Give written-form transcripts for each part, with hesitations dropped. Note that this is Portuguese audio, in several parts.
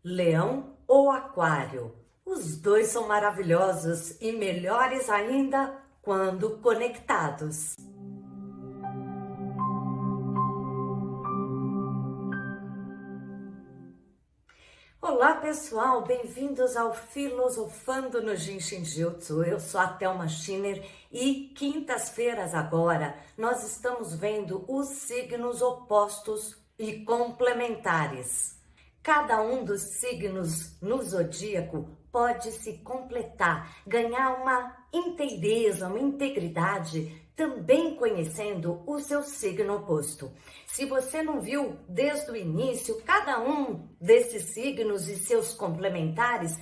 Leão ou Aquário? Os dois são maravilhosos e melhores ainda quando conectados. Olá pessoal, bem-vindos ao Filosofando no Jinshin Jutsu. Eu sou a Thelma Schiner e quintas-feiras agora nós estamos vendo os signos opostos e complementares. Cada um dos signos no zodíaco pode se completar, ganhar uma inteireza, uma integridade, também conhecendo o seu signo oposto. Se você não viu desde o início cada um desses signos e seus complementares,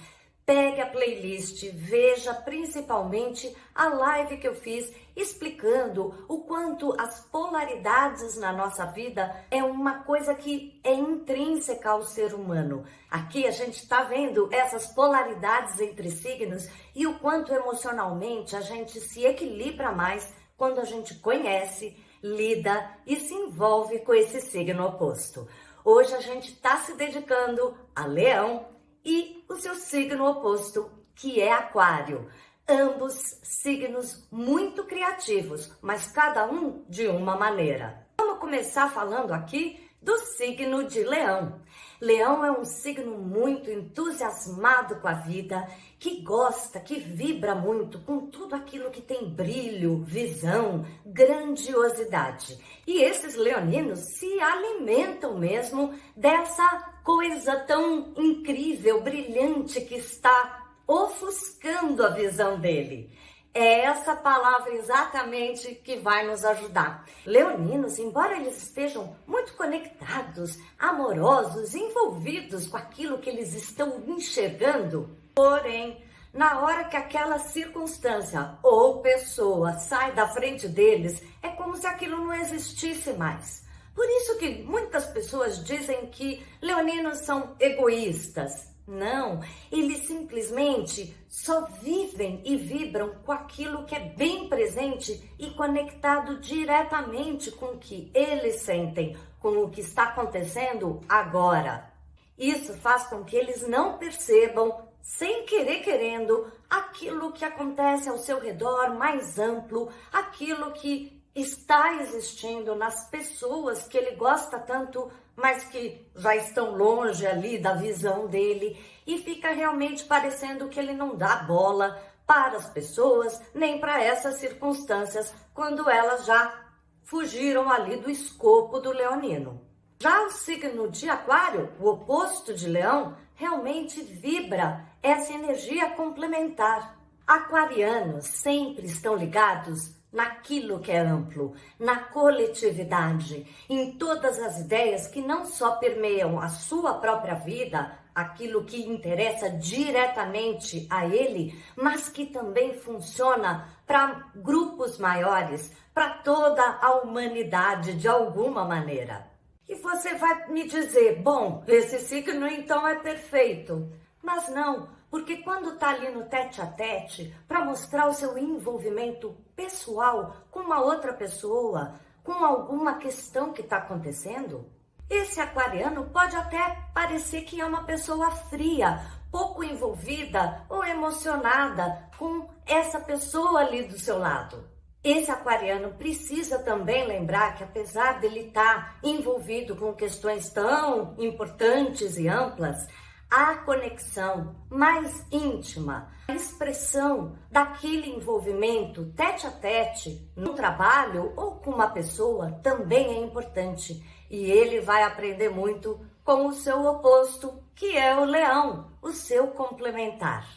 pegue a playlist, veja principalmente a live que eu fiz explicando o quanto as polaridades na nossa vida é uma coisa que é intrínseca ao ser humano. Aqui a gente está vendo essas polaridades entre signos e o quanto emocionalmente a gente se equilibra mais quando a gente conhece, lida e se envolve com esse signo oposto. Hoje a gente está se dedicando a Leão e o seu signo oposto, que é Aquário. Ambos signos muito criativos, mas cada um de uma maneira. Vamos começar falando aqui do signo de Leão. Leão é um signo muito entusiasmado com a vida, que gosta, que vibra muito com tudo aquilo que tem brilho, visão, grandiosidade. E esses leoninos se alimentam mesmo dessa coisa tão incrível, brilhante que está ofuscando a visão dele. É essa palavra exatamente que vai nos ajudar. Leoninos, embora eles estejam muito conectados, amorosos, envolvidos com aquilo que eles estão enxergando, porém, na hora que aquela circunstância ou pessoa sai da frente deles, é como se aquilo não existisse mais. Por isso que muitas pessoas dizem que leoninos são egoístas. Não, eles simplesmente só vivem e vibram com aquilo que é bem presente e conectado diretamente com o que eles sentem, com o que está acontecendo agora. Isso faz com que eles não percebam, sem querer querendo, aquilo que acontece ao seu redor mais amplo, aquilo que está existindo nas pessoas que ele gosta tanto, mas que já estão longe ali da visão dele, e fica realmente parecendo que ele não dá bola para as pessoas, nem para essas circunstâncias, quando elas já fugiram ali do escopo do leonino. Já o signo de Aquário, o oposto de Leão, realmente vibra essa energia complementar. Aquarianos sempre estão ligados naquilo que é amplo, na coletividade, em todas as ideias que não só permeiam a sua própria vida, aquilo que interessa diretamente a ele, mas que também funciona para grupos maiores, para toda a humanidade de alguma maneira. E você vai me dizer, bom, esse signo então é perfeito. Mas não, porque quando está ali no tete-a-tete, para mostrar o seu envolvimento pessoal com uma outra pessoa, com alguma questão que está acontecendo, esse aquariano pode até parecer que é uma pessoa fria, pouco envolvida ou emocionada com essa pessoa ali do seu lado. Esse aquariano precisa também lembrar que apesar dele estar envolvido com questões tão importantes e amplas, a conexão mais íntima, a expressão daquele envolvimento tete a tete no trabalho ou com uma pessoa também é importante. E ele vai aprender muito com o seu oposto, que é o leão, o seu complementar.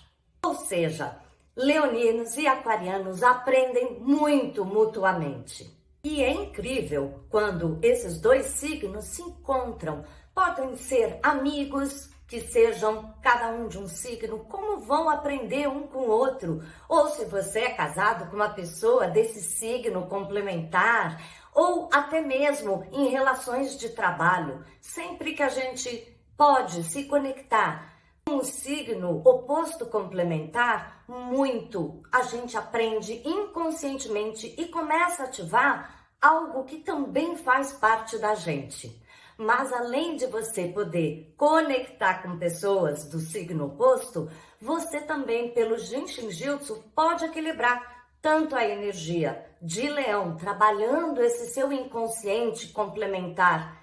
Ou seja, leoninos e aquarianos aprendem muito mutuamente. E é incrível quando esses dois signos se encontram. Podem ser amigos, que sejam cada um de um signo, como vão aprender um com o outro. Ou se você é casado com uma pessoa desse signo complementar, ou até mesmo em relações de trabalho. Sempre que a gente pode se conectar com o signo oposto complementar, muito a gente aprende inconscientemente e começa a ativar algo que também faz parte da gente. Mas além de você poder conectar com pessoas do signo oposto, você também, pelo Jinshin Jyutsu, pode equilibrar tanto a energia de Leão, trabalhando esse seu inconsciente complementar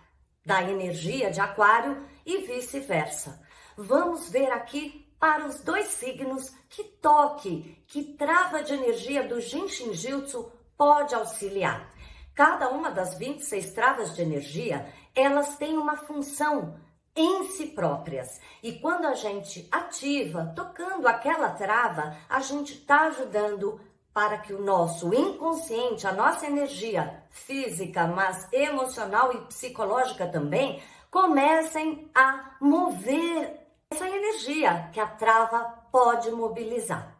da energia de Aquário e vice-versa. Vamos ver aqui para os dois signos que toque, que trava de energia do Jinshin Jyutsu pode auxiliar. Cada uma das 26 travas de energia, elas têm uma função em si próprias. E quando a gente ativa, tocando aquela trava, a gente está ajudando para que o nosso inconsciente, a nossa energia física, mas emocional e psicológica também, comecem a mover essa energia que a trava pode mobilizar.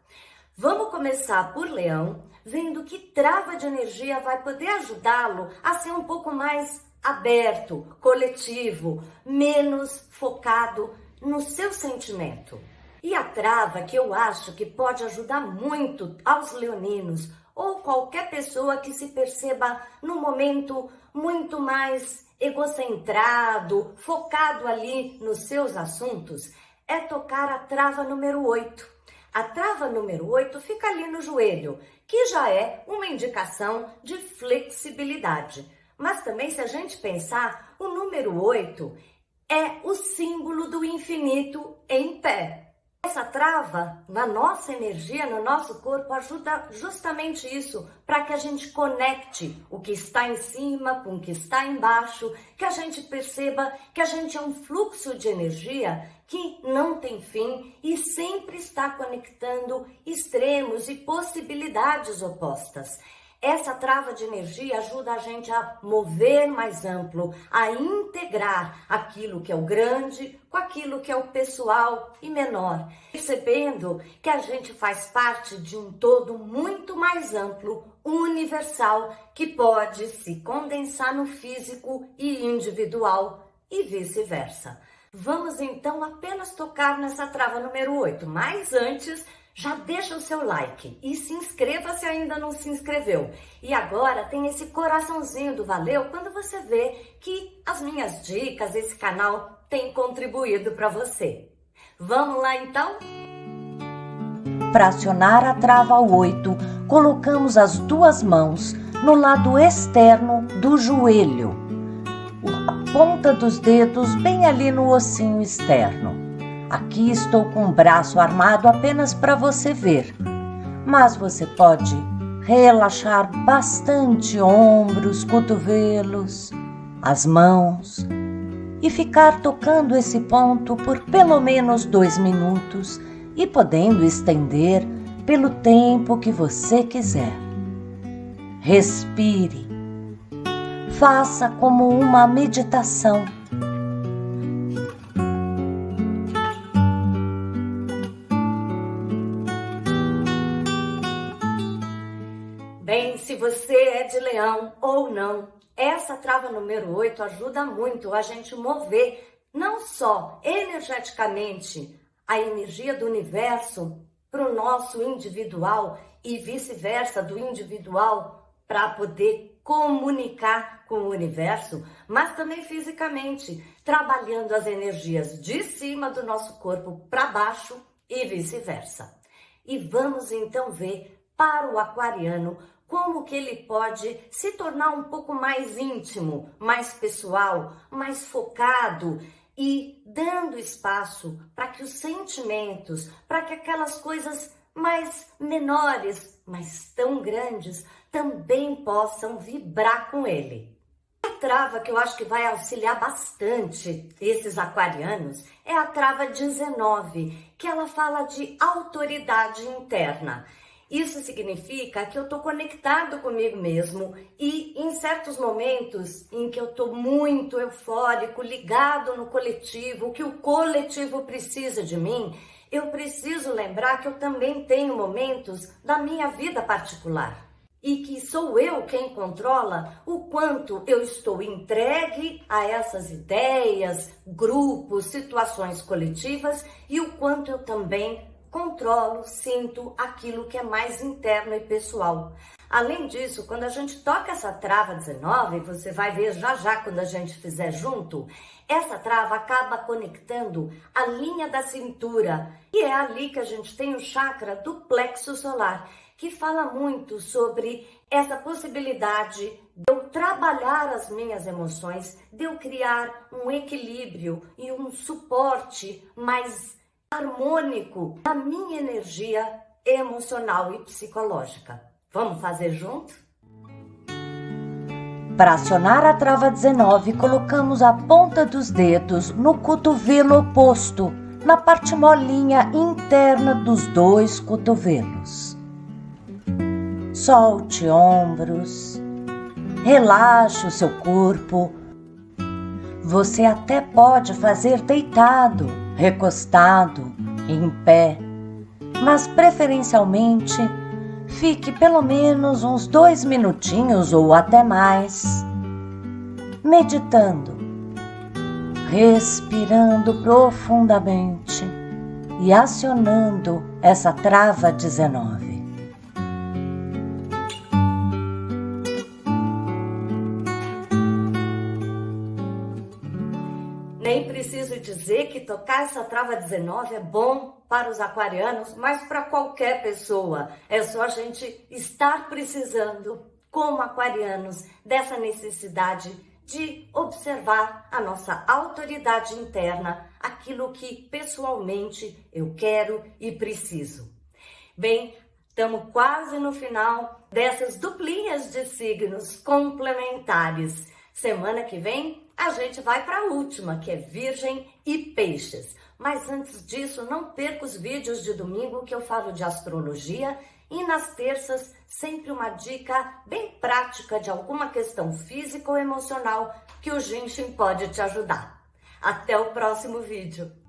Vamos começar por Leão, vendo que trava de energia vai poder ajudá-lo a ser um pouco mais aberto, coletivo, menos focado no seu sentimento. E a trava que eu acho que pode ajudar muito aos leoninos ou qualquer pessoa que se perceba num momento muito mais egocentrado, focado ali nos seus assuntos, é tocar a trava número 8. A trava número 8 fica ali no joelho, que já é uma indicação de flexibilidade. Mas também, se a gente pensar, o número 8 é o símbolo do infinito em pé. Essa trava na nossa energia, no nosso corpo, ajuda justamente isso, para que a gente conecte o que está em cima com o que está embaixo, que a gente perceba que a gente é um fluxo de energia que não tem fim e sempre está conectando extremos e possibilidades opostas. Essa trava de energia ajuda a gente a mover mais amplo, a integrar aquilo que é o grande com aquilo que é o pessoal e menor, percebendo que a gente faz parte de um todo muito mais amplo, universal, que pode se condensar no físico e individual e vice-versa. Vamos então apenas tocar nessa trava número 8, mas antes, já deixa o seu like e se inscreva se ainda não se inscreveu. E agora tem esse coraçãozinho do valeu quando você vê que as minhas dicas, esse canal tem contribuído para você. Vamos lá então? Para acionar a trava 8, colocamos as duas mãos no lado externo do joelho, a ponta dos dedos bem ali no ossinho externo. Aqui estou com o braço armado apenas para você ver, mas você pode relaxar bastante ombros, cotovelos, as mãos e ficar tocando esse ponto por pelo menos 2 minutos e podendo estender pelo tempo que você quiser. Respire, faça como uma meditação. Bem, se você é de Leão ou não, essa trava número 8 ajuda muito a gente mover não só energeticamente a energia do universo para o nosso individual e vice-versa, do individual para poder comunicar com o universo, mas também fisicamente, trabalhando as energias de cima do nosso corpo para baixo e vice-versa. E vamos então ver para o aquariano como que ele pode se tornar um pouco mais íntimo, mais pessoal, mais focado e dando espaço para que os sentimentos, para que aquelas coisas mais menores, mas tão grandes, também possam vibrar com ele. A trava que eu acho que vai auxiliar bastante esses aquarianos é a trava 19, que ela fala de autoridade interna. Isso significa que eu estou conectado comigo mesmo e em certos momentos em que eu estou muito eufórico, ligado no coletivo, que o coletivo precisa de mim, eu preciso lembrar que eu também tenho momentos da minha vida particular e que sou eu quem controla o quanto eu estou entregue a essas ideias, grupos, situações coletivas e o quanto eu também controlo, sinto aquilo que é mais interno e pessoal. Além disso, quando a gente toca essa trava 19, você vai ver já já quando a gente fizer junto, essa trava acaba conectando a linha da cintura. E é ali que a gente tem o chakra do plexo solar, que fala muito sobre essa possibilidade de eu trabalhar as minhas emoções, de eu criar um equilíbrio e um suporte mais harmônico na minha energia emocional e psicológica. Vamos fazer junto? Para acionar a trava 19, colocamos a ponta dos dedos no cotovelo oposto, na parte molinha interna dos dois cotovelos. Solte ombros, relaxe o seu corpo. Você até pode fazer deitado, recostado, em pé, mas preferencialmente fique pelo menos uns 2 minutinhos ou até mais, meditando, respirando profundamente e acionando essa trava 19. Nem preciso dizer que tocar essa trava 19 é bom para os aquarianos, mas para qualquer pessoa. É só a gente estar precisando, como aquarianos, dessa necessidade de observar a nossa autoridade interna, aquilo que pessoalmente eu quero e preciso. Bem, estamos quase no final dessas duplinhas de signos complementares. Semana que vem a gente vai para a última, que é Virgem e Peixes. Mas antes disso, não perca os vídeos de domingo que eu falo de astrologia e nas terças sempre uma dica bem prática de alguma questão física ou emocional que o Jinshin pode te ajudar. Até o próximo vídeo!